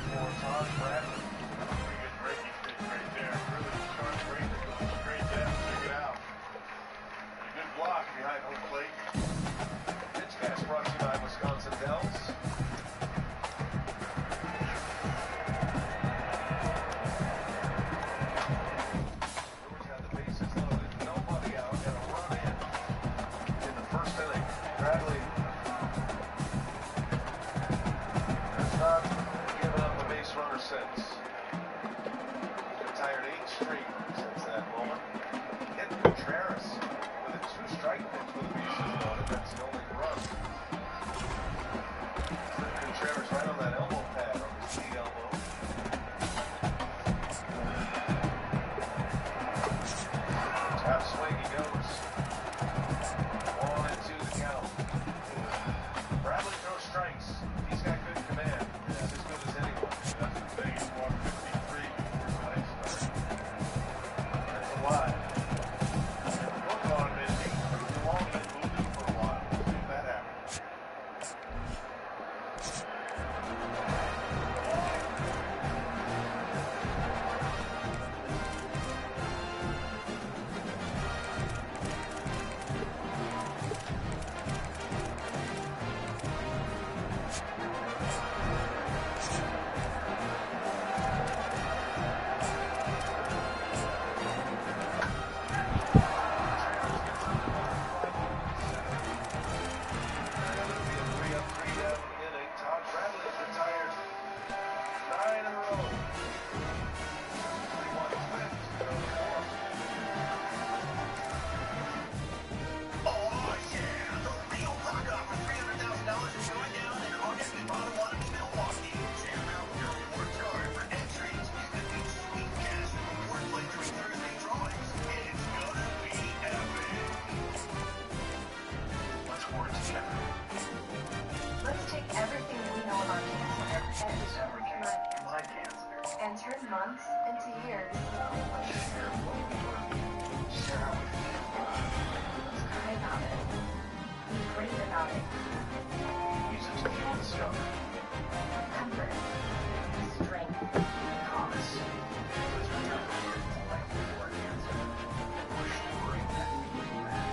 for Todd Bradley. Pretty good breaking stick right there. Really sharp breaker going straight down. Check it out. And a good block behind home plate. Pitch pass brought to you by Wisconsin Dells. Brewers got the bases loaded. Nobody out. Got a run in the first inning. Bradley has not given up a base runner since. Retired 8 straight since that moment. Hit Contreras with a 2-strike pitch with the bases loaded. That's the only run. Contreras right on that elbow pad on his lead elbow. Half swing he goes. 1-2 the count. Bradley throws strikes. He's got good command. He's as good as anyone. That's the thing. He's 153 before his last start. That's a lot. Look on him, is he? He's long been moving for a while. We'll see if that happens. Let's take everything that we know about cancer and turn months into years. Let's cry about it. We breathe about it. Use it to fuel the show. Comfort, strength, Promise. Let's return to work to life before cancer. We're storing that feeling back.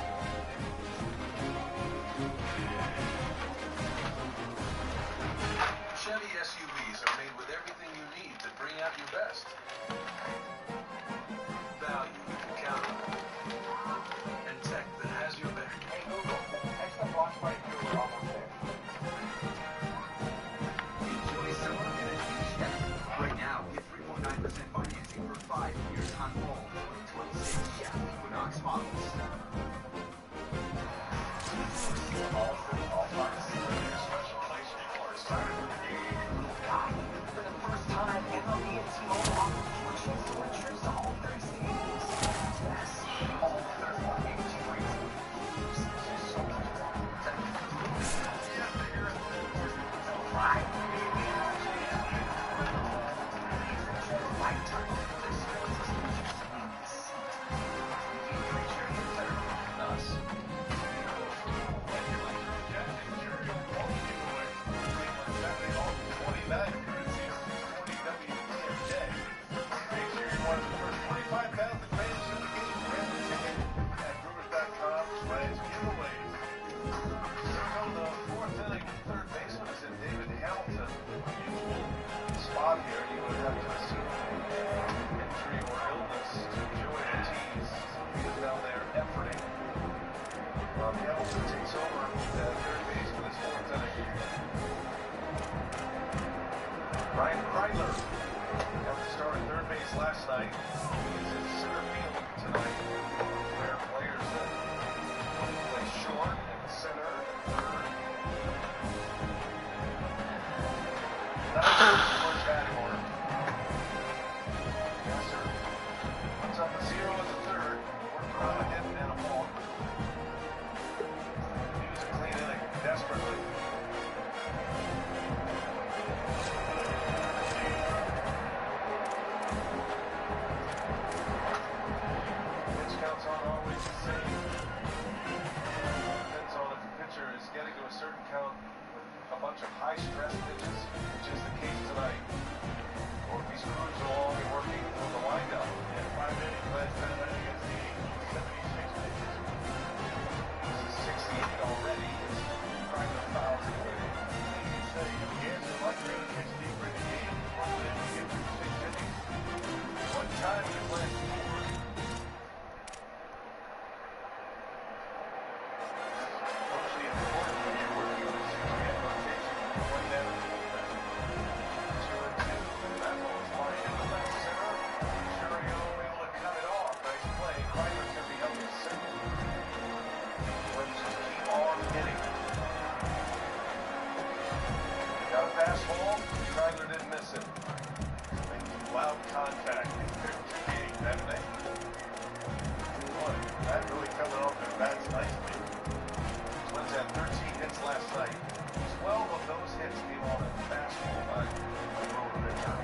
Chevy SUVs are made with everything you need to bring out your best. Value you can count on. And tech that has your back. Hey Google, next up watch party crew, we're almost there. Enjoy summer in a new Chevy. Right now, get 3.9% financing for 5 years on all 2026 Chevy Equinox models. All parts. Special place before it started with the game. God, for the first time, MLB and T-Mobile offer Fortune switchers to all 30 stadiums. Yes, all 31 games you bring. So much more. Right. Lifetime. This sports is genius. You make sure you're better than us. Spot here, you would have to assume injury or illness to Joey Ortiz. He is down there efforting. Hamilton takes over at third base for this 4th inning. Ryan Kreidler got the start at third base last night. He's in center field tonight, where players that play short and center and third. First batting order. Yes, sir. Puts up a 0 in the third. Working around a hit and a walk. Use a clean inning desperately. Fastball, Tyler didn't miss it. Making loud contact. They're getting that thing. Boy, that really coming off their bats nicely. Twins had 13 hits last night. 12 of those hits came on a fastball by Roller pitcher.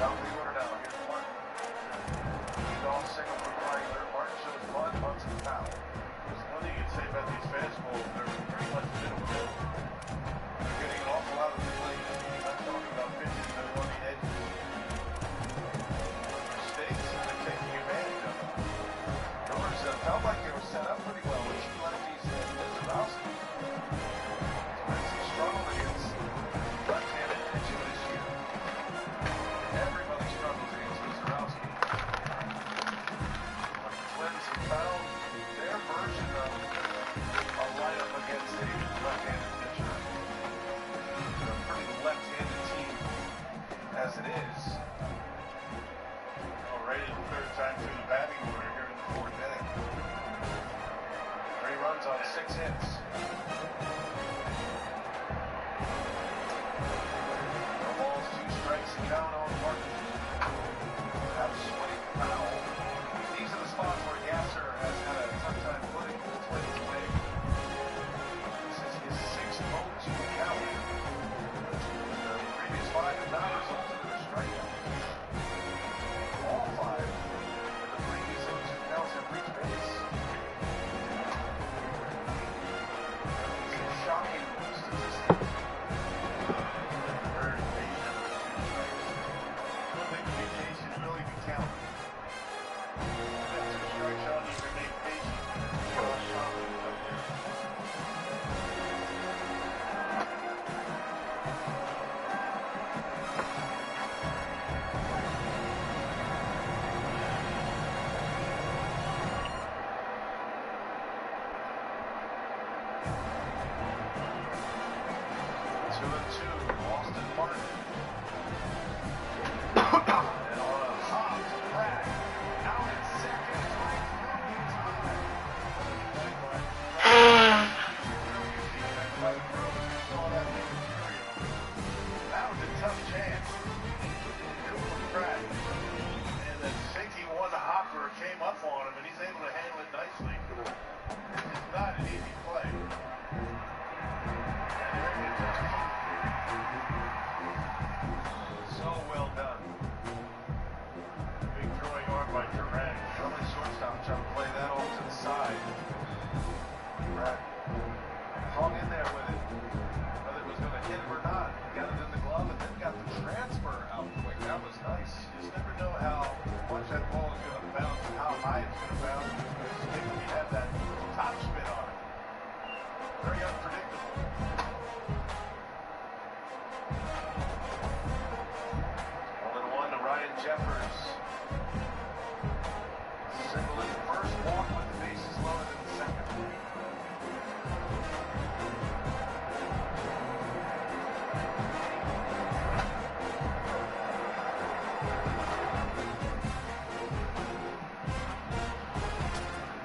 Top of the order now. Here's Martin. Leadoff single for Tyler. Martin shows bunt, bunts and foul. There's one thing you can say about these fastballs. They're pretty much middle middle. They're getting an awful lot of play. I'm talking about pitches that are on the edges. Mistakes, and they're taking advantage of them. Brewers felt like they were set up pretty well with two lefties and Zarowski. He struggled against left-handed pitching this year. Everybody struggles against Zarowski. The Twins have found their version of a lineup against a left-handed pitcher. They're a pretty left-handed team as it is. Already the third time through the batting order here in the fourth inning. 3 runs on 6 hits. No balls, 2 strikes, and count on Martin. Have swing foul. These are the spots where Gasser has had a tough time putting the Twins away. This is his 6th 0-2 count. The previous 5 have not resulted in a strikeout. All 5 in the previous 0-2 counts have reached base. It's a shocking statistic. Very patient with 2 strikes. I don't think PK should really be counted. That's 2 strikes out, you can make patient. Shocking up there. Two and two, Austin Martin. And on a hop to Pratt. Out at second, right through his eye. That was a tough chance. Good for Pratt. And then Sinky won the hopper, came up on him, and he's able to handle it nicely. It's not an easy play. So well done. Big throwing arm by Durant. Early shortstop trying to play that off to the side. Durant hung in there with it. Whether it was going to hit him or not. Got it in the glove and then got the transfer out quick. That was nice. You just never know how much that ball is going to bounce and how high it's going to bounce. Because you have that top spin on it. Very unpredictable. Ryan Jeffers. Single in the first, walk with the bases loaded in the second.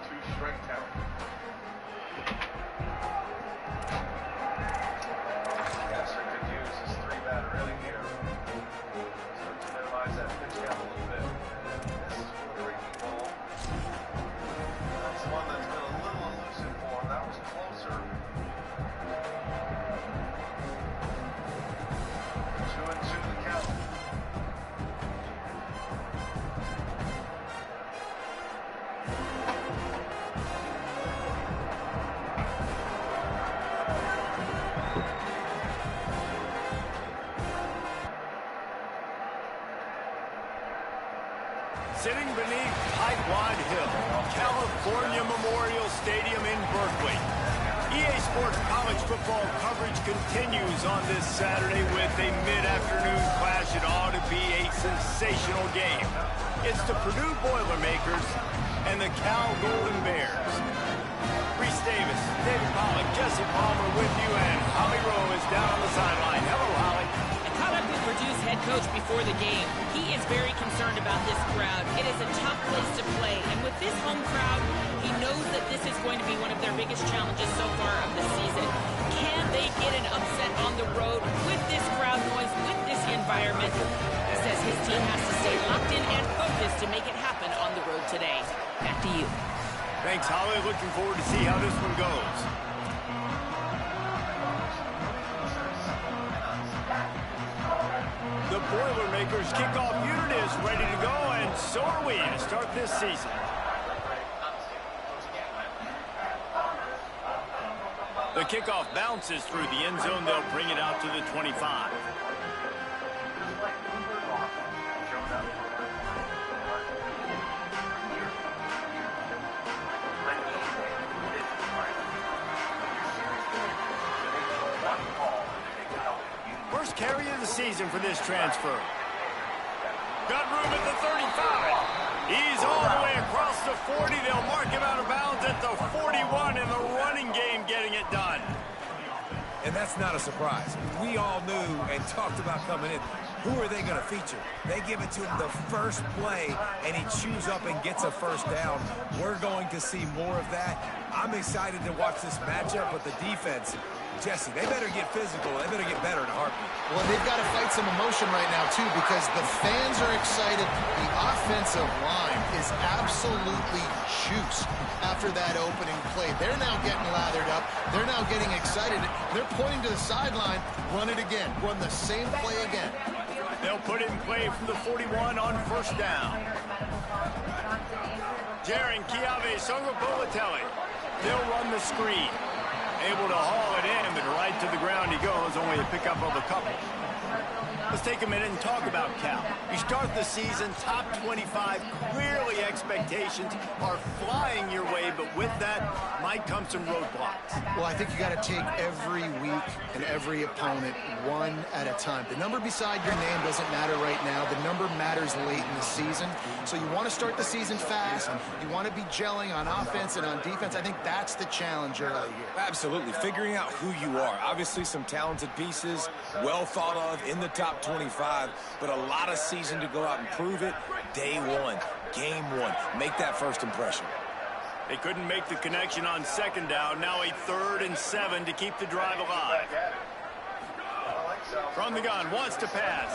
Two-strike count. Gasser could use his 3-batter inning here. That pitch count a little bit. This is for the breaking ball. That's the one that's been a little elusive for him. That was closer. 2 and 2 the count. Sitting beneath Pipeline Hill, California Memorial Stadium in Berkeley. EA Sports college football coverage continues on this Saturday with a mid-afternoon clash. It ought to be a sensational game. It's the Purdue Boilermakers and the Cal Golden Bears. Reese Davis, David Pollock, Jesse Palmer with you, and Holly Rowe is down on the sideline. Hello, Holly. I caught up with Purdue's head coach before the game. He is very concerned about this crowd. It is a tough place to play, and with this home crowd, he knows that this is going to be one of their biggest challenges so far of the season. Can they get an upset on the road with this environment. He says his team has to stay locked in and focused to make it happen on the road today. Back to you. Thanks, Holly. Looking forward to see how this one goes. The Boilermakers kickoff unit is ready to go, and so are we to start this season. The kickoff bounces through the end zone. They'll bring it out to the 25. First carry of the season for this transfer. Got room at the 35. He's all the way across the 40. They'll mark him out of bounds at the 41 in the running game, getting it done. And that's not a surprise. We all knew and talked about coming in. Who are they going to feature? They give it to him the first play, and he chews up and gets a first down. We're going to see more of that. I'm excited to watch this matchup, but the defense, Jesse, they better get physical. They better get better in a heartbeat. Well, they've got to fight some emotion right now, too, because the fans are excited. The offensive line is absolutely juiced after that opening play. They're now getting lathered up. They're now getting excited. They're pointing to the sideline. Run it again. Run the same play again. They'll put it in play from the 41 on first down. Jaron Kiave Songobolatelli. They'll run the screen. Able to haul it in, but right to the ground he goes, only a pickup of a couple. Let's take a minute and talk about Cal. You start the season top 25. Clearly expectations are flying your way, but with that might come some roadblocks. Well, I think you got to take every week and every opponent one at a time. The number beside your name doesn't matter right now. The number matters late in the season. So you want to start the season fast. You want to be gelling on offense and on defense. I think that's the challenge early here. Absolutely. Figuring out who you are. Obviously some talented pieces, well thought of in the top 25, but a lot of season to go out and prove it. Day one, game one. Make that first impression. They couldn't make the connection on second down. Now a 3rd and 7 to keep the drive alive. From the gun, wants to pass.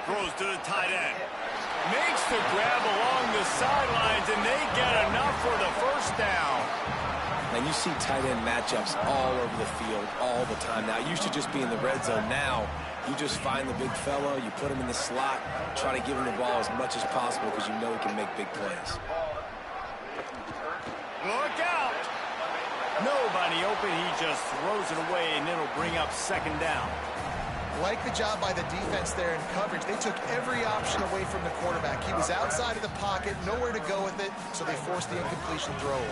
Throws to the tight end. Makes the grab along the sidelines, and they get enough for the first down. And you see tight end matchups all over the field all the time now. It used to just be in the red zone. Now you just find the big fella, you put him in the slot, try to give him the ball as much as possible because you know he can make big plays. Look out! Nobody open. He just throws it away, and it'll bring up second down. Like the job by the defense there in coverage. They took every option away from the quarterback. He was outside of the pocket, nowhere to go with it, so they forced the incompletion throw.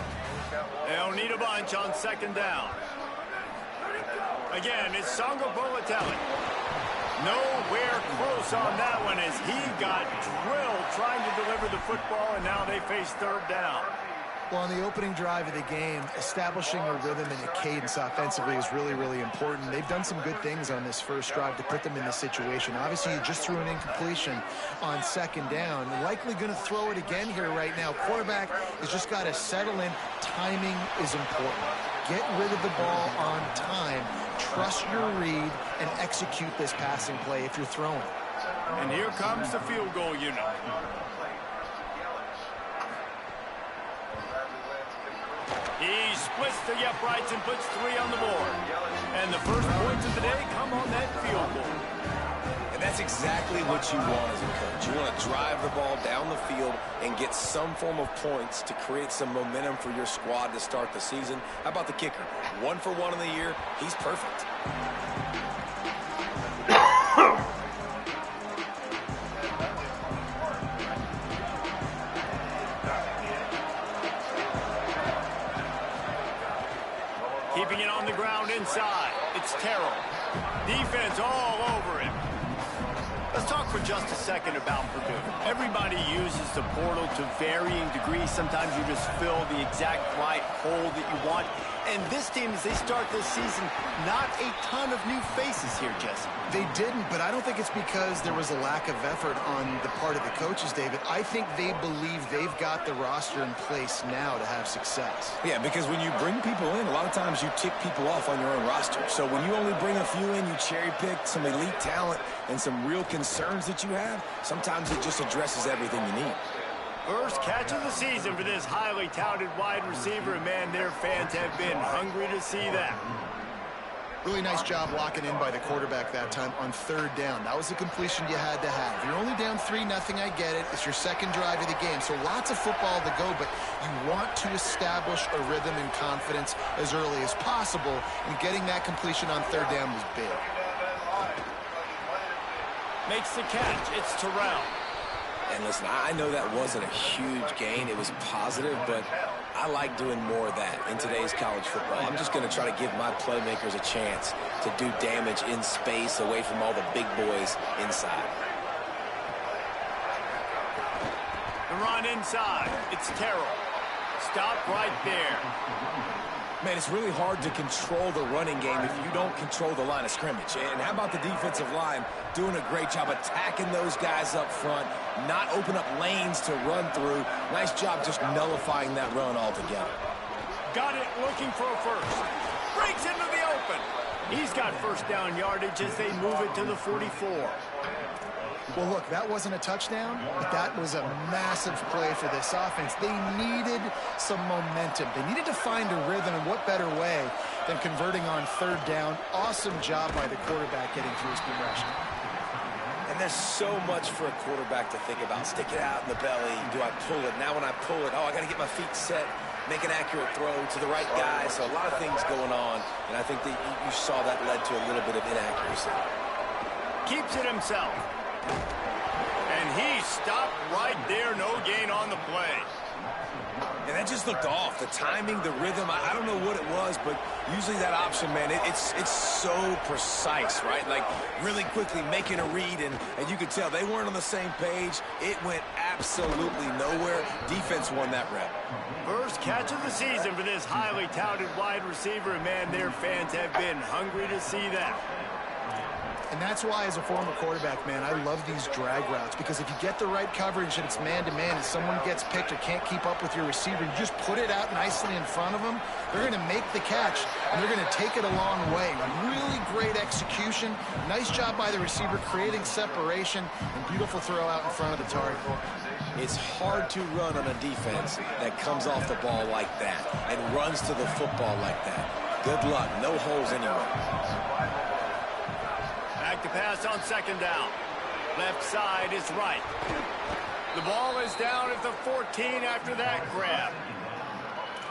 They'll need a bunch on second down. Again, it's Songobolatelli. Nowhere close on that one as he got drilled trying to deliver the football, and now they face third down. Well, on the opening drive of the game, establishing a rhythm and a cadence offensively is really, really important. They've done some good things on this first drive to put them in this situation. Obviously, you just threw an incompletion on second down. Likely going to throw it again here right now. Quarterback has just got to settle in. Timing is important. Get rid of the ball on time. Trust your read and execute this passing play if you're throwing. And here comes the field goal unit. He splits the uprights and puts 3 on the board. And the first points of the day come on that field goal. And that's exactly what you want as a coach. You want to drive the ball down the field and get some form of points to create some momentum for your squad to start the season. How about the kicker? 1 for 1 in the year. He's perfect. Keeping it on the ground inside. It's Terrell. Defense all over him. Let's talk for just a second about Purdue. Everybody uses the portal to varying degrees. Sometimes you just fill the exact right hole that you want. And this team, as they start this season, not a ton of new faces here, Jesse. They didn't, but I don't think it's because there was a lack of effort on the part of the coaches, David. I think they believe they've got the roster in place now to have success. Yeah, because when you bring people in, a lot of times you tick people off on your own roster. So when you only bring a few in, you cherry pick some elite talent and some real concerns that you have, sometimes it just addresses everything you need. First catch of the season for this highly touted wide receiver, and man, their fans have been hungry to see that. Really nice job locking in by the quarterback that time on third down. That was the completion you had to have. You're only down 3-0, I get it. It's your second drive of the game, so lots of football to go, but you want to establish a rhythm and confidence as early as possible, and getting that completion on third down was big. Makes the catch. It's Terrell. And listen, I know that wasn't a huge gain. It was positive, but I like doing more of that in today's college football. I'm just going to try to give my playmakers a chance to do damage in space away from all the big boys inside. The run inside. It's Terrell. Stop right there. Man, it's really hard to control the running game if you don't control the line of scrimmage. And how about the defensive line doing a great job attacking those guys up front, not open up lanes to run through. Nice job just nullifying that run altogether. Got it, looking for a first. Breaks into the open. He's got first down yardage as they move it to the 44. Well, look, that wasn't a touchdown, but that was a massive play for this offense. They needed some momentum. They needed to find a rhythm, and what better way than converting on third down. Awesome job by the quarterback getting through his progression. And there's so much for a quarterback to think about. Stick it out in the belly. Do I pull it? Now when I pull it, oh, I got to get my feet set, make an accurate throw to the right guy. So a lot of things going on, and I think that you saw that led to a little bit of inaccuracy. Keeps it himself. And he stopped right there. No gain on the play. And that just looked off. The timing, the rhythm, I don't know what it was, but usually that option, man, it's so precise, right? Like really quickly making a read, and you could tell they weren't on the same page. It went absolutely nowhere. Defense won that rep. First catch of the season for this highly touted wide receiver, and man, their fans have been hungry to see that. And that's why, as a former quarterback, man, I love these drag routes, because if you get the right coverage and it's man-to-man and someone gets picked or can't keep up with your receiver, you just put it out nicely in front of them, they're going to make the catch, and they're going to take it a long way. Really great execution. Nice job by the receiver creating separation, and beautiful throw out in front of the target. It's hard to run on a defense that comes off the ball like that and runs to the football like that. Good luck. No holes anywhere. Back to pass on second down. Left side is right. The ball is down at the 14 after that grab.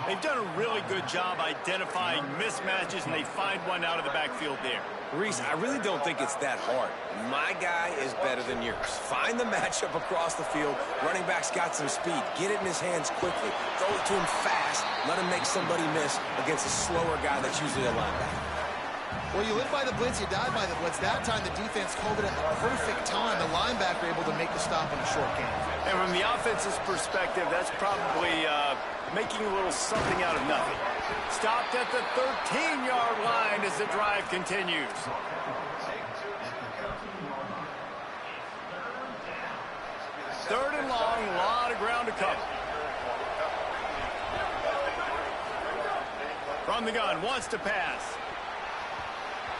They've done a really good job identifying mismatches, and they find one out of the backfield there. Reese, I really don't think it's that hard. My guy is better than yours. Find the matchup across the field. Running back's got some speed. Get it in his hands quickly. Throw it to him fast. Let him make somebody miss against a slower guy that's usually a linebacker. Well, you live by the blitz, you die by the blitz. That time, the defense called it at the perfect time. The linebacker able to make the stop in a short game. And from the offense's perspective, that's probably making a little something out of nothing. Stopped at the 13-yard line as the drive continues. Third and long, a lot of ground to cover. From the gun, wants to pass.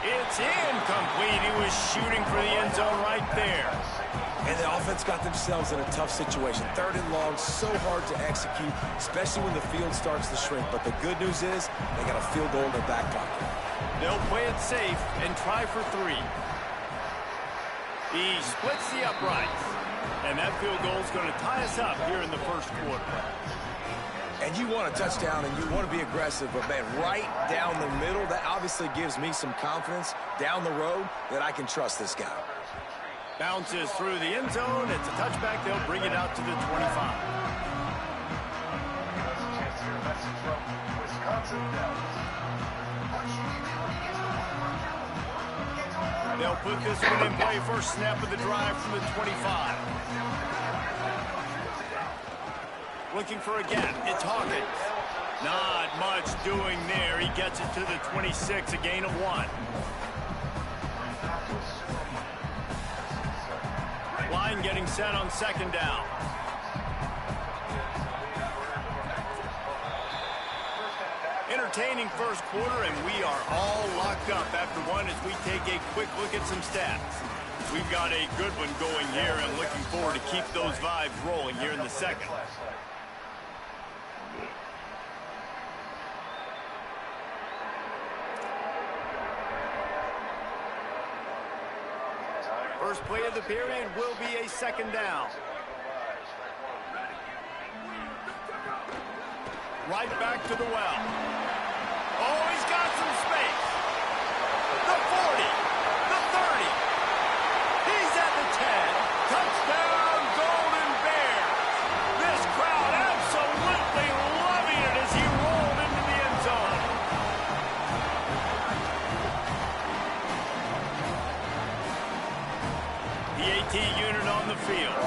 It's incomplete. He was shooting for the end zone right there. And the offense got themselves in a tough situation. Third and long, so hard to execute, especially when the field starts to shrink. But the good news is they got a field goal in their back pocket. They'll play it safe and try for 3. He splits the uprights. And that field goal is going to tie us up here in the first quarter. And you want a touchdown and you want to be aggressive, but man, right down the middle, that obviously gives me some confidence down the road that I can trust this guy. Bounces through the end zone. It's a touchback. They'll bring it out to the 25. They'll put this one in play. First snap of the drive from the 25. Looking for a gap. It's Hawkins. Not much doing there. He gets it to the 26, a gain of 1. Line getting set on 2nd down. Entertaining first quarter, and we are all locked up after one as we take a quick look at some stats. We've got a good one going here and looking forward to keep those vibes rolling here in the second. First play of the period will be a 2nd down. Right back to the well. Oh, he's got some space. The 40, the 30. He's at the 10. Touchdown, Golden Bears. This crowd absolutely loving it as he rolled into the end zone. The AT unit on the field.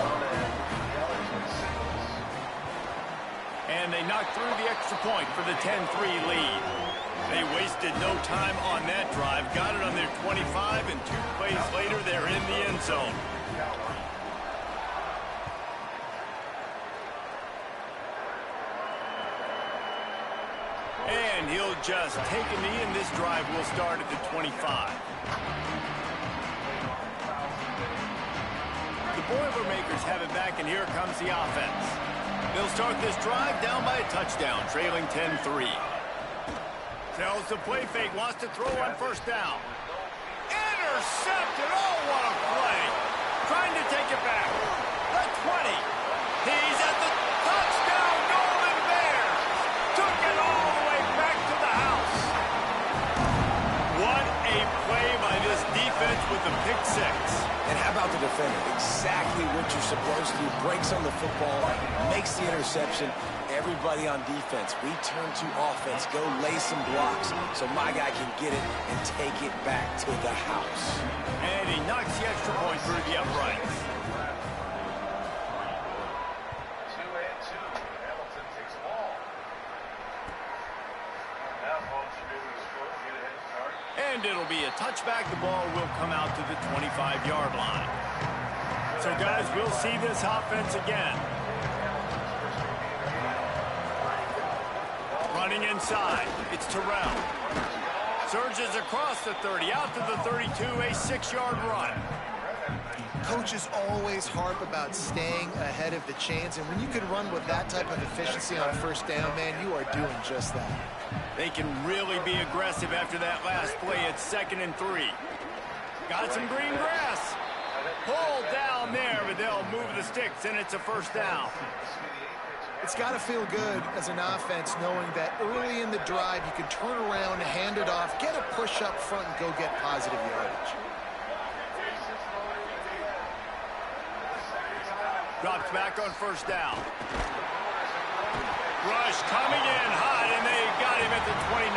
And they knocked through the extra point for the 10-3 lead. They wasted no time on that drive. Got it on their 25, and 2 plays later, they're in the end zone. And he'll just take a knee, and this drive will start at the 25. The Boilermakers have it back, and here comes the offense. They'll start this drive down by a touchdown, trailing 10-3. Tells the play fake, wants to throw on 1st down. Intercepted, oh, what a play. Trying to take it back. The 20. He's at the touchdown, Golden Bears. Took it all the way back to the house. What a play by this defense with the pick 6. And how about the defender? Exactly what you're supposed to do. Breaks on the football, makes the interception. Everybody on defense, we turn to offense. Go lay some blocks so my guy can get it and take it back to the house. And he knocks the extra point through the uprights. 2 and 2. Hamilton takes the ball. Now Holmes should be able to score and get a head start. And it'll be a touchback. The ball will come out to the 25-yard line. So, guys, we'll see this offense again. Running inside. It's Terrell. Surges across the 30, out to the 32, a 6-yard run. Coaches always harp about staying ahead of the chains, and when you can run with that type of efficiency on 1st down, man, you are doing just that. They can really be aggressive after that last play. It's 2nd and 3. Got some green grass. Pulled down there, but they'll move the sticks, and it's a 1st down. It's got to feel good as an offense knowing that early in the drive you can turn around, hand it off, get a push up front, and go get positive yardage. Drops back on 1st down. Rush coming in hot, and they got him at the 29.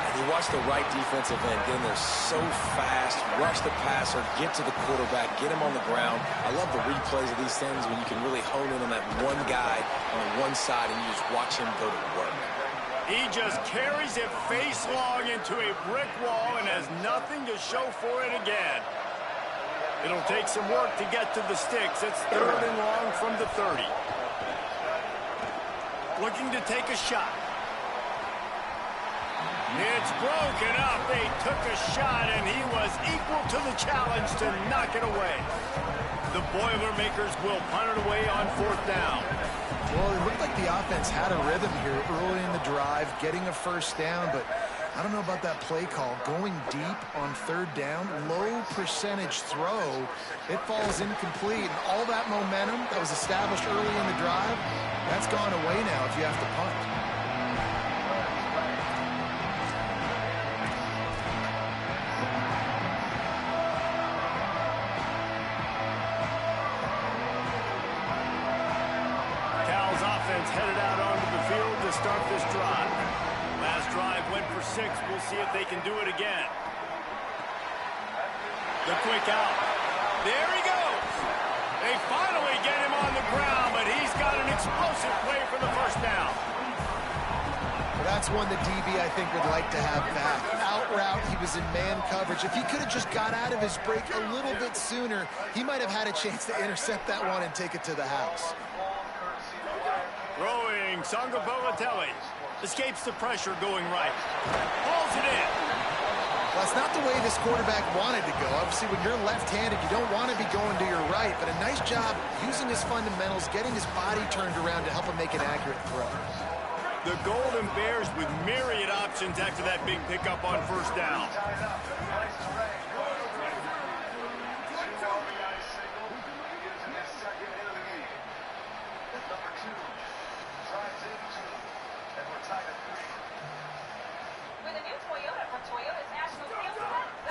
And you watch the right defensive end get in there so fast, rush the passer, get to the quarterback, get him on the ground. I love the replays of these things when you can really hone in on that one guy on one side and you just watch him go to work. He just carries it face long into a brick wall and has nothing to show for it again. It'll take some work to get to the sticks. It's 3rd and long from the 30. Looking to take a shot. It's broken up. They took a shot, and he was equal to the challenge to knock it away. The Boilermakers will punt it away on 4th down. Well, it looked like the offense had a rhythm here early in the drive, getting a 1st down, but I don't know about that play call. Going deep on 3rd down, low percentage throw, it falls incomplete. And all that momentum that was established early in the drive, that's gone away now if you have to punt. Cal's offense headed out onto the field to start this drive. Last drive went for 6. We'll see if they can do it again. The quick out. There he goes. They finally get him on the ground, but he's got an explosive play for the 1st down. That's one that DB, I think, would like to have back. Out route, he was in man coverage. If he could have just got out of his break a little bit sooner, he might have had a chance to intercept that one and take it to the house. Throwing, Sangabolatelli escapes the pressure going right. Pulls it in. Well, that's not the way this quarterback wanted to go. Obviously, when you're left-handed, you don't want to be going to your right, but a nice job using his fundamentals, getting his body turned around to help him make an accurate throw. The Golden Bears with myriad options after that big pickup on first down.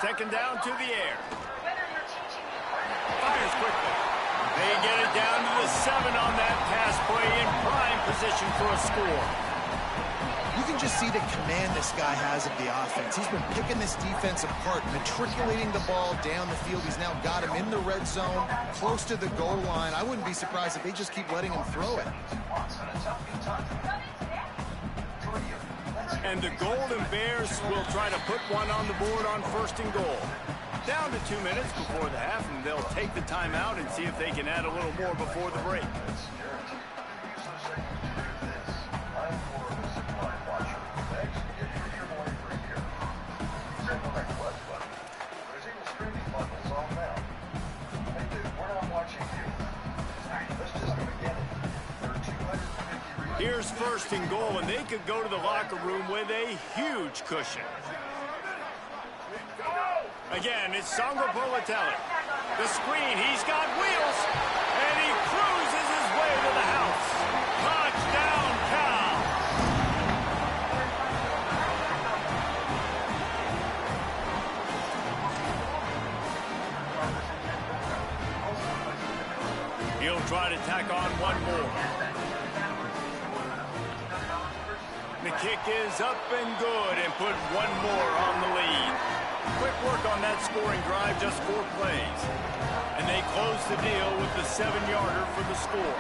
Second down to the air. Fires quickly. They get it down to the 7 on that pass play in prime position for a score. You can just see the command this guy has of the offense. He's been picking this defense apart, matriculating the ball down the field. He's now got him in the red zone, close to the goal line. I wouldn't be surprised if they just keep letting him throw it. And the Golden Bears will try to put one on the board on first and goal. Down to 2 minutes before the half, and they'll take the timeout and see if they can add a little more before the break. Here's first and goal, and they could go to the locker room with a huge cushion. Again, it's Sangabolatelli. The screen, he's got wheels, and he cruises his way to the house. Touchdown, Cal! He'll try to tack on one more. The kick is up and good and put one more on the lead. Quick work on that scoring drive, just 4 plays. And they close the deal with the 7-yarder for the score.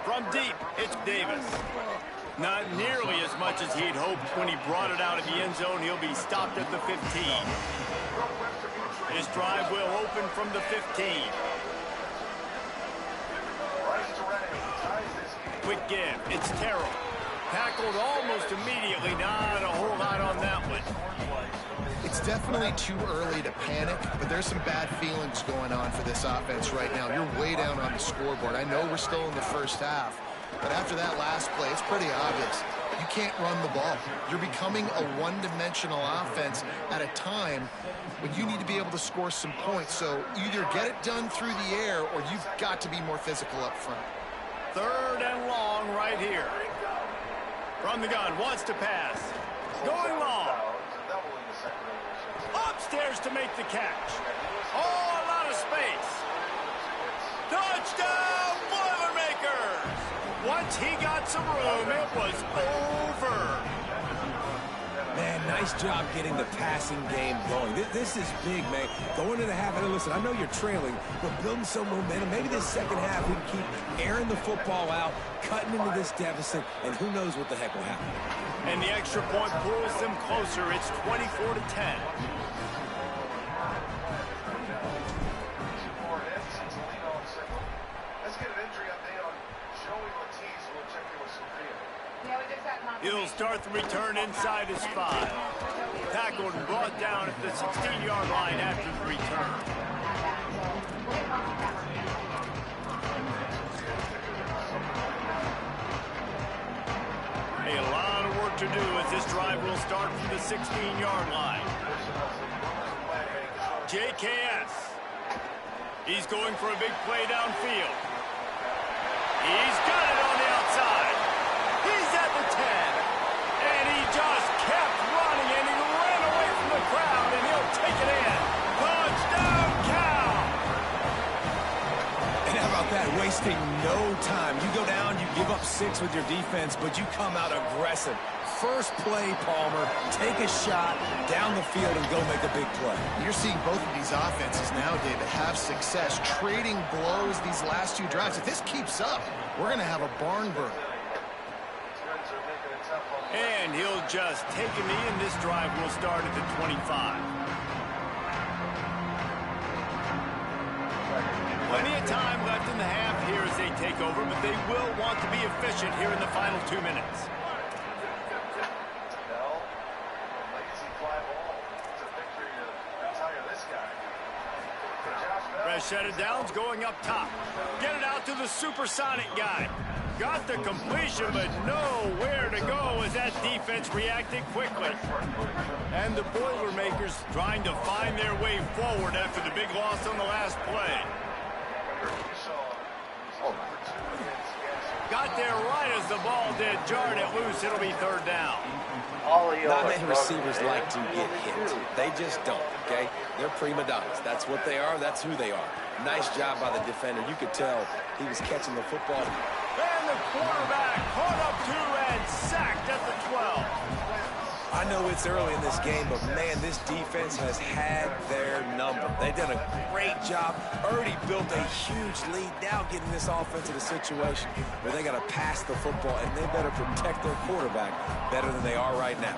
From deep, it's Davis. Not nearly as much as he'd hoped when he brought it out of the end zone. He'll be stopped at the 15. His drive will open from the 15. Quick give. It's Terrell. Tackled almost immediately. Not a whole lot on that one. It's definitely too early to panic, but there's some bad feelings going on for this offense right now. You're way down on the scoreboard. I know we're still in the first half, but after that last play, it's pretty obvious. You can't run the ball. You're becoming a one-dimensional offense at a time when you need to be able to score some points. So either get it done through the air or you've got to be more physical up front. Third and long right here. From the gun, wants to pass. Going long. Upstairs to make the catch. Oh, a lot of space. Touchdown, Boilermakers! Once he got some room, it was over. Man, nice job getting the passing game going. This is big, man. Going to the half, and listen, I know you're trailing, but building some momentum. Maybe this second half we can keep airing the football out, cutting into this deficit, and who knows what the heck will happen. And the extra point pulls them closer. It's 24-10. He'll start the return inside his 5. Tackled and brought down at the 16-yard line after the return. A lot of work to do as this drive will start from the 16-yard line. JKS. He's going for a big play downfield. He's got it on the outside. He's at the 10. And he just kept running, and he ran away from the crowd, and he'll take it in. Touchdown, Cal! And how about that? Wasting no time. You go down, you give up 6 with your defense, but you come out aggressive. First play, Palmer. Take a shot down the field and go make a big play. You're seeing both of these offenses now, David, have success trading blows these last two drives. If this keeps up, we're going to have a barn burner. And he'll just take a knee, and this drive will start at the 25. Plenty of time left in the half here as they take over, but they will want to be efficient here in the final 2 minutes. Rashad Downs going up top. Get it out to the supersonic guy. Got the completion, but nowhere to go as that defense reacted quickly. And the Boilermakers trying to find their way forward after the big loss on the last play. Got there right as the ball did. Jarred it loose. It'll be third down. Not many receivers like to get hit. They just don't, okay? They're prima donnas. That's what they are. That's who they are. Nice job by the defender. You could tell he was catching the football. And the quarterback caught up to and sacked at the 12. I know it's early in this game, but, man, this defense has had their number. They've done a great job. Already built a huge lead. Now getting this offense in a situation where they got to pass the football, and they better protect their quarterback better than they are right now.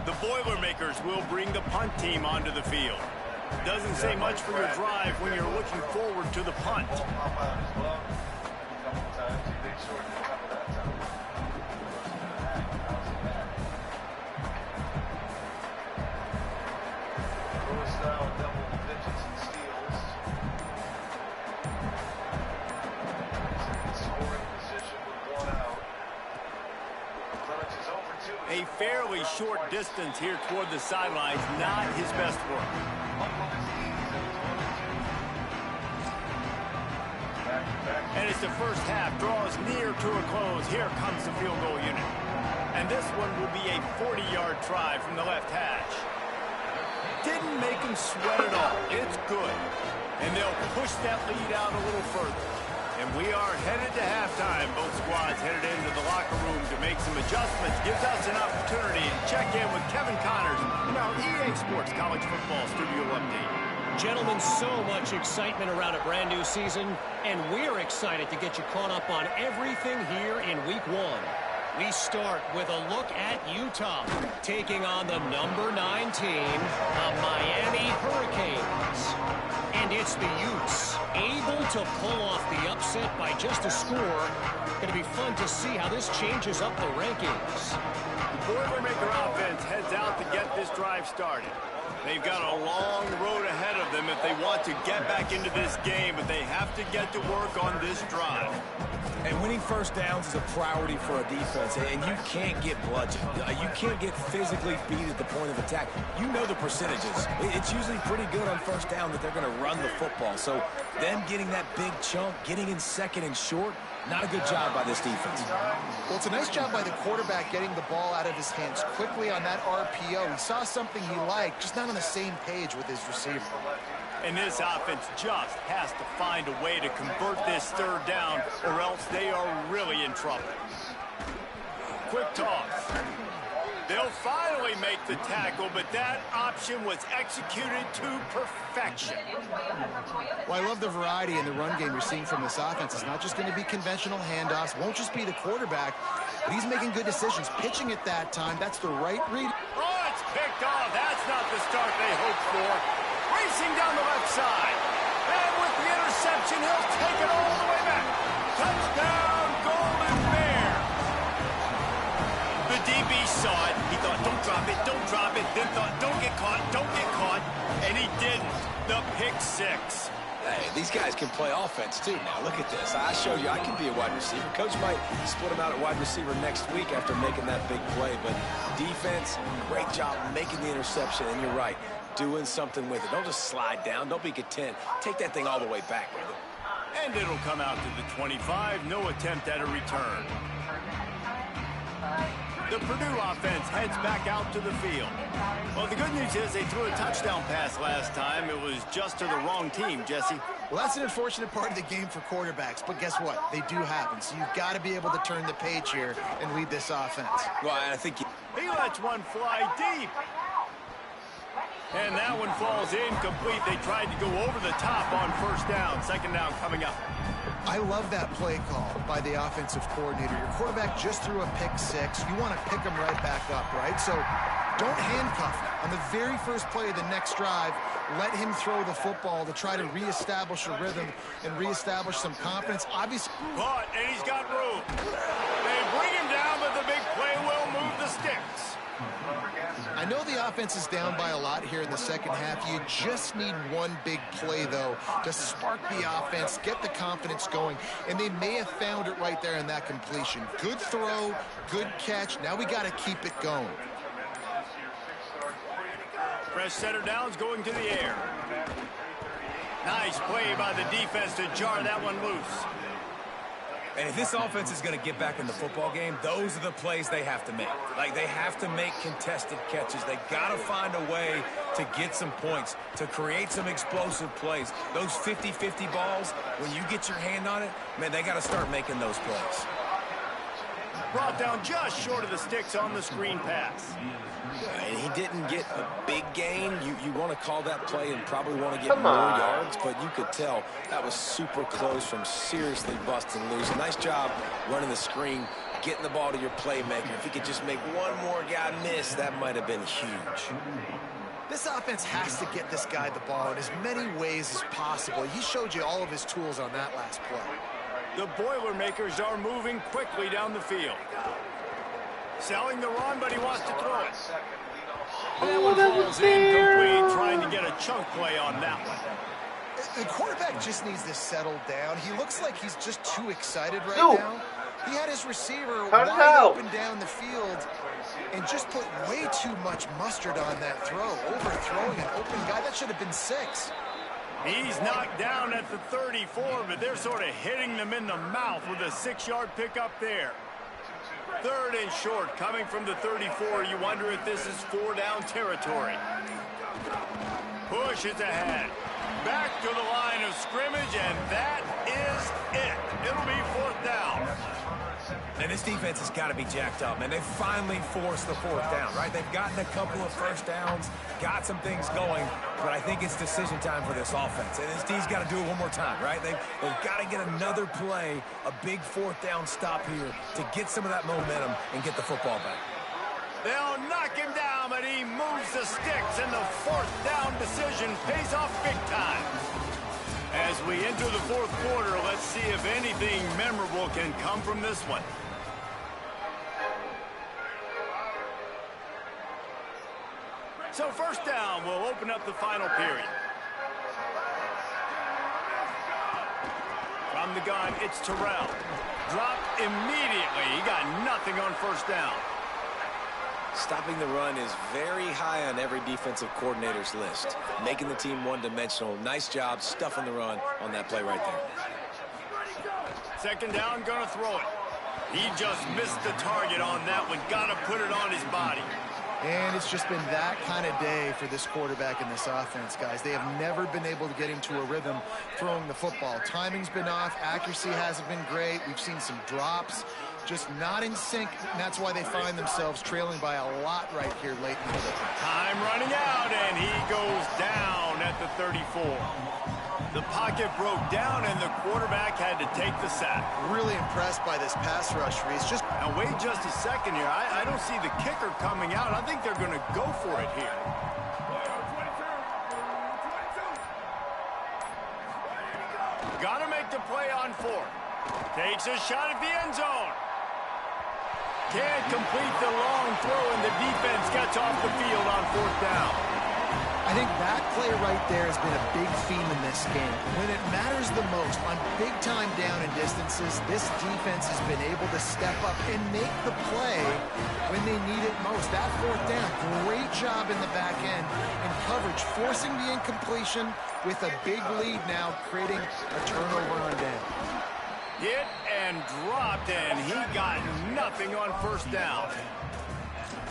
The Boilermakers will bring the punt team onto the field. Doesn't say much for your drive when you're looking forward to the punt. A fairly short distance here toward the sidelines, not his best work. And as the first half draws near to a close, here comes the field goal unit. And this one will be a 40-yard try from the left hash. Didn't make him sweat at all. It's good. And they'll push that lead out a little further. And we are headed to halftime. Both squads headed into the locker room to make some adjustments. Gives us an opportunity to check in with Kevin Connors in our EA Sports College Football Studio Update. Gentlemen, so much excitement around a brand new season, and we're excited to get you caught up on everything here in Week 1. We start with a look at Utah, taking on the number 9 team, the Miami Hurricanes. And it's the Utes, able to pull off the upset by just a score. Going to be fun to see how this changes up the rankings. The Boilermaker offense heads out to get this drive started. They've got a long road ahead of them if they want to get back into this game, but they have to get to work on this drive. And winning first downs is a priority for a defense, and you can't get bludgeoned. You can't get physically beat at the point of attack. You know the percentages. It's usually pretty good on first down that they're going to run the football. So them getting that big chunk, getting in second and short, not a good job by this defense. Well, it's a nice job by the quarterback getting the ball out of his hands quickly on that RPO. He saw something he liked, just not on the same page with his receiver. And this offense just has to find a way to convert this third down, or else they are really in trouble. Quick toss. They'll finally make the tackle, but that option was executed to perfection. Well, I love the variety in the run game you're seeing from this offense. It's not just going to be conventional handoffs. Won't just be the quarterback, but he's making good decisions. Pitching at that time, that's the right read. Oh, it's picked off. That's not the start they hoped for. Racing down the left side. And with the interception, he'll take it all the way back. Touchdown, Golden Bear. The DB saw it. He thought, don't drop it. Then thought, don't get caught. And he didn't. The pick six. Hey, these guys can play offense, too. Now, look at this. I showed you I can be a wide receiver. Coach might split him out at wide receiver next week after making that big play. But defense, great job making the interception. And you're right, doing something with it. Don't just slide down. Don't be content. Take that thing all the way back with it. And it'll come out to the 25. No attempt at a return. The Purdue offense heads back out to the field. Well, the good news is they threw a touchdown pass last time. It was just to the wrong team, Jesse. Well, that's an unfortunate part of the game for quarterbacks, but guess what? They do happen, so you've got to be able to turn the page here and lead this offense. Well, I think He lets one fly deep. And that one falls incomplete. They tried to go over the top on first down. Second down coming up. I love that play call by the offensive coordinator. Your quarterback just threw a pick six. You want to pick him right back up, right? So don't handcuff him. On the very first play of the next drive, let him throw the football to try to reestablish a rhythm and reestablish some confidence. Obviously, Caught, and he's got room. They bring him down, but the big play will move the sticks. I know the offense is down by a lot here in the second half. You just need one big play, though, to spark the offense, get the confidence going, and they may have found it right there in that completion. Good throw, good catch. Now we got to keep it going. Fresh center downs going to the air. Nice play by the defense to jar that one loose. And if this offense is going to get back in the football game, those are the plays they have to make. Like, they have to make contested catches. They got to find a way to get some points, to create some explosive plays. Those 50-50 balls, when you get your hand on it, man, they got to start making those plays. Brought down just short of the sticks on the screen pass. And he didn't get a big gain. You want to call that play and probably want to get more yards, but you could tell that was super close from seriously busting loose. Nice job running the screen, getting the ball to your playmaker. If he could just make one more guy miss, that might have been huge. This offense has to get this guy the ball in as many ways as possible. He showed you all of his tools on that last play. The Boilermakers are moving quickly down the field. Selling the run, but he wants to throw it. That one falls incomplete, trying to get a chunk play on that one. The quarterback just needs to settle down. He looks like he's just too excited right now. He had his receiver wide open down the field and just put way too much mustard on that throw, overthrowing an open guy. That should have been 6. He's knocked down at the 34, but they're sort of hitting them in the mouth with a 6-yard pickup there. Third and short, coming from the 34. You wonder if this is 4-down territory. Push is ahead. Back to the line of scrimmage, and that is it. It'll be 4th down. And this defense has got to be jacked up, man. They finally forced the 4th down, right? They've gotten a couple of first downs, got some things going, but I think it's decision time for this offense. And this D's got to do it one more time, right? They've got to get another play, a big 4th down stop here to get some of that momentum and get the football back. They'll knock him down, but he moves the sticks, and the 4th down decision pays off big time. As we enter the 4th quarter, let's see if anything memorable can come from this one. So first down will open up the final period. From the gun, it's Terrell. Dropped immediately. He got nothing on first down. Stopping the run is very high on every defensive coordinator's list. Making the team one-dimensional. Nice job stuffing the run on that play right there. Second down, gonna throw it. He just missed the target on that one. Gotta put it on his body. And it's just been that kind of day for this quarterback in this offense, guys. They have never been able to get into a rhythm throwing the football. Timing's been off. Accuracy hasn't been great. We've seen some drops, just not in sync. And that's why they find themselves trailing by a lot right here late in the game. Time running out, and he goes down at the 34. The pocket broke down, and the quarterback had to take the sack. Really impressed by this pass rush, Reese. Now, wait just a second here. I don't see the kicker coming out. I think they're going to go for it here. Got to make the play on 4th. Takes a shot at the end zone. Can't complete the long throw, and the defense gets off the field on 4th down. I think that play right there has been a big theme in this game. When it matters the most, on big-time down and distances, this defense has been able to step up and make the play when they need it most. That 4th down, great job in the back end and coverage, forcing the incompletion with a big lead now, creating a turnover on down. Hit and dropped, and he got nothing on first down.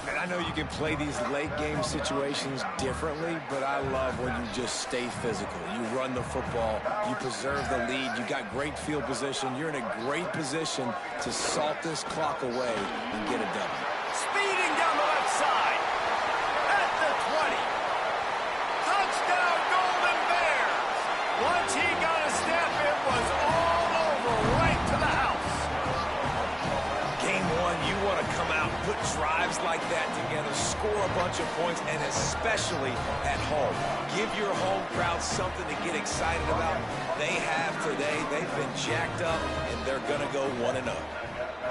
And I know you can play these late game situations differently, but I love when you just stay physical. You run the football, you preserve the lead, you got great field position, you're in a great position to salt this clock away and get a W. Speeding down the left side. At the 20. Touchdown, Golden Bears. Once he got a step, it was all over right to the house. Game one, you want to come out, put drives like that together, score a bunch of points, and especially at home. Give your home crowd something to get excited about. They have today. They've been jacked up, and they're going to go 1-0.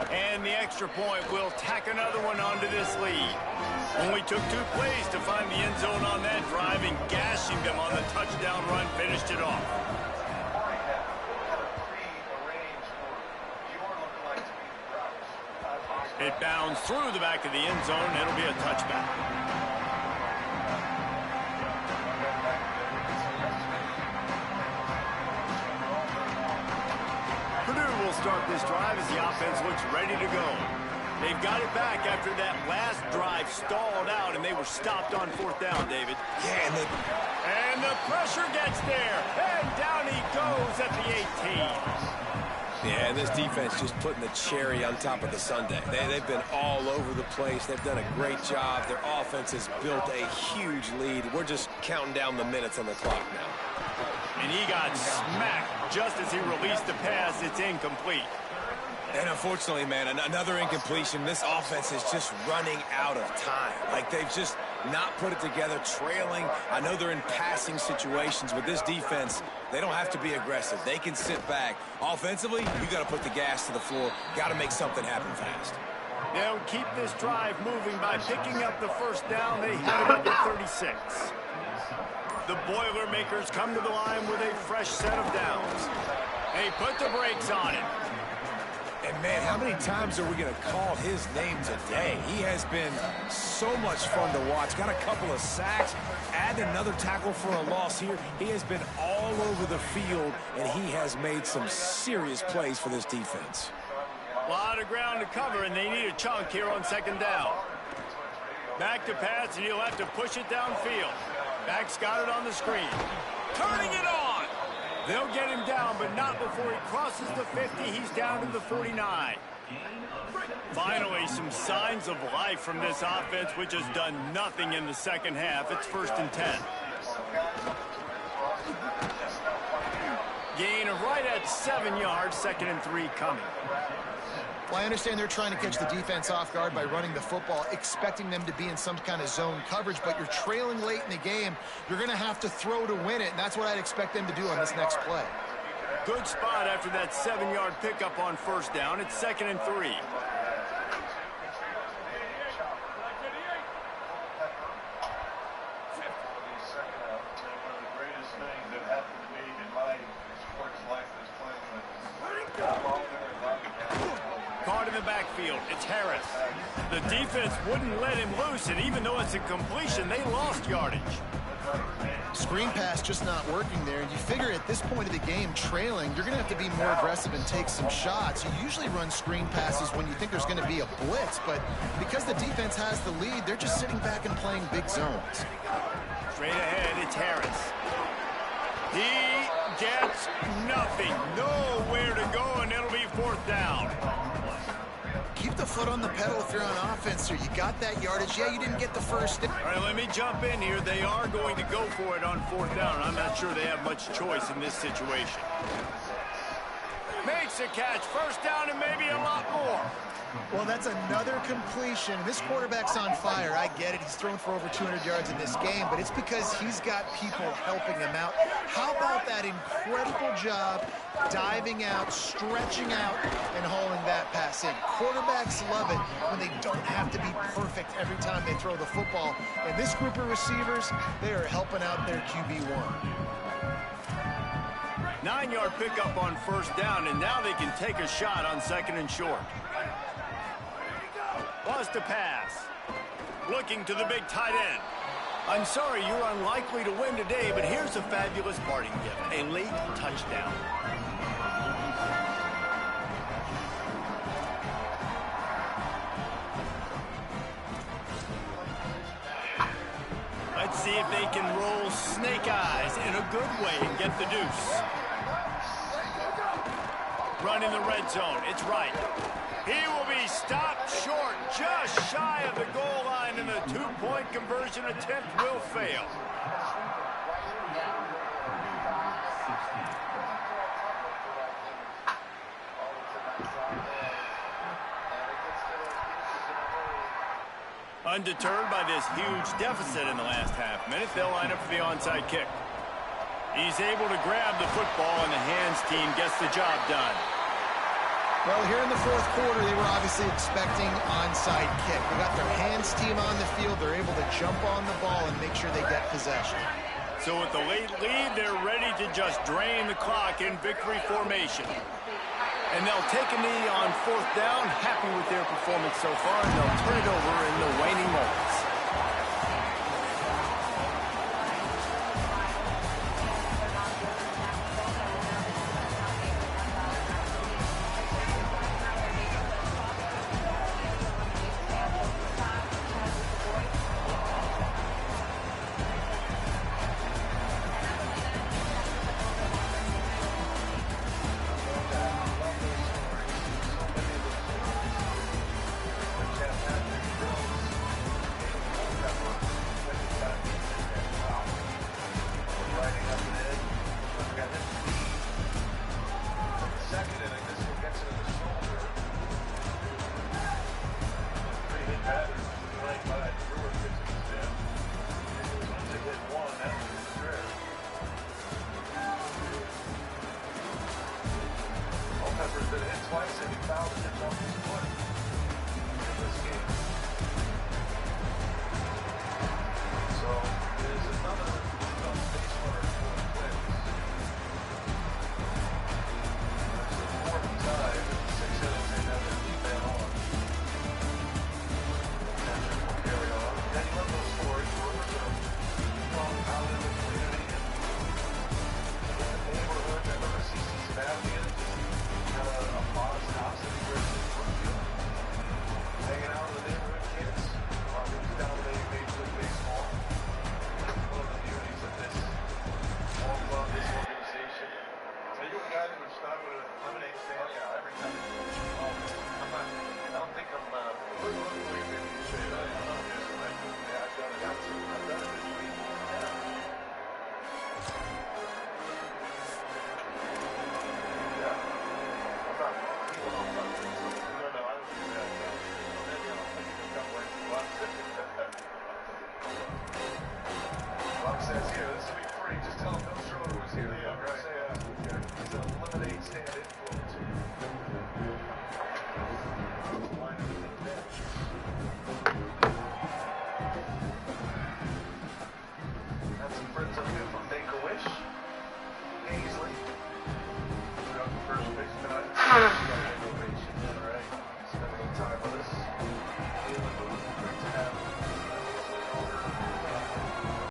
And the extra point will tack another one onto this lead. Only took 2 plays to find the end zone on that drive, and gashing them on the touchdown run finished it off. It bounds through the back of the end zone, and it'll be a touchback. Purdue will start this drive as the offense looks ready to go. They've got it back after that last drive stalled out, and they were stopped on 4th down, David. Yeah, and the pressure gets there, and down he goes at the 18. Yeah, and this defense just putting the cherry on top of the sundae. They've been all over the place. They've done a great job. Their offense has built a huge lead. We're just counting down the minutes on the clock now. And he got smacked just as he released the pass. It's incomplete. And unfortunately, man, another incompletion. This offense is just running out of time. Like, they've just not put it together, trailing. I know they're in passing situations, but this defense, they don't have to be aggressive. They can sit back. Offensively, you got to put the gas to the floor. Got to make something happen fast. They'll keep this drive moving by picking up the first down. They have it at the 36. The Boilermakers come to the line with a fresh set of downs. They put the brakes on it. And, man, how many times are we going to call his name today? He has been so much fun to watch. Got a couple of sacks, add another tackle for a loss here. He has been all over the field, and he has made some serious plays for this defense. A lot of ground to cover, and they need a chunk here on 2nd down. Back to pass, and he'll have to push it downfield. Back's got it on the screen. Turning it on! They'll get him down, but not before he crosses the 50. He's down to the 49. Finally, some signs of life from this offense, which has done nothing in the second half. It's 1st and 10. Gain of right at 7 yards, 2nd and 3 coming. Well, I understand they're trying to catch the defense off guard by running the football, expecting them to be in some kind of zone coverage, but you're trailing late in the game. You're going to have to throw to win it, and that's what I'd expect them to do on this next play. Good spot after that 7-yard pickup on 1st down. It's 2nd and 3. Caught in the backfield. It's Harris. The defense wouldn't let him loose, and even though it's a completion, they lost yardage. Screen pass just not working there. You figure at this point of the game, trailing, you're going to have to be more aggressive and take some shots. You usually run screen passes when you think there's going to be a blitz, but because the defense has the lead, they're just sitting back and playing big zones. Straight ahead, it's Harris. He gets nothing. Nowhere to go, and it'll be 4th down. Keep the foot on the pedal if you're on offense here. You got that yardage. Yeah, you didn't get the first. All right, let me jump in here. They are going to go for it on 4th down. I'm not sure they have much choice in this situation. Makes a catch. 1st down and maybe a lot more. Well, that's another completion. This quarterback's on fire. I get it. He's thrown for over 200 yards in this game, but it's because he's got people helping him out. How about that incredible job diving out, stretching out, and hauling that pass in? Quarterbacks love it when they don't have to be perfect every time they throw the football. And this group of receivers, they are helping out their QB1. 9-yard pickup on 1st down, and now they can take a shot on 2nd and short. Bust a pass. Looking to the big tight end. I'm sorry you're unlikely to win today, but here's a fabulous parting gift. A late touchdown. Let's see if they can roll snake eyes in a good way and get the deuce. Running the red zone. It's right. He will be stopped short, just shy of the goal line, and the two-point conversion attempt will fail. Undeterred by this huge deficit in the last half minute, they'll line up for the onside kick. He's able to grab the football, and the hands team gets the job done. Well, here in the fourth quarter, they were obviously expecting onside kick. They got their hands team on the field. They're able to jump on the ball and make sure they get possession. So with the late lead, they're ready to just drain the clock in victory formation. And they'll take a knee on fourth down, happy with their performance so far, and they'll turn it over in the waning moments.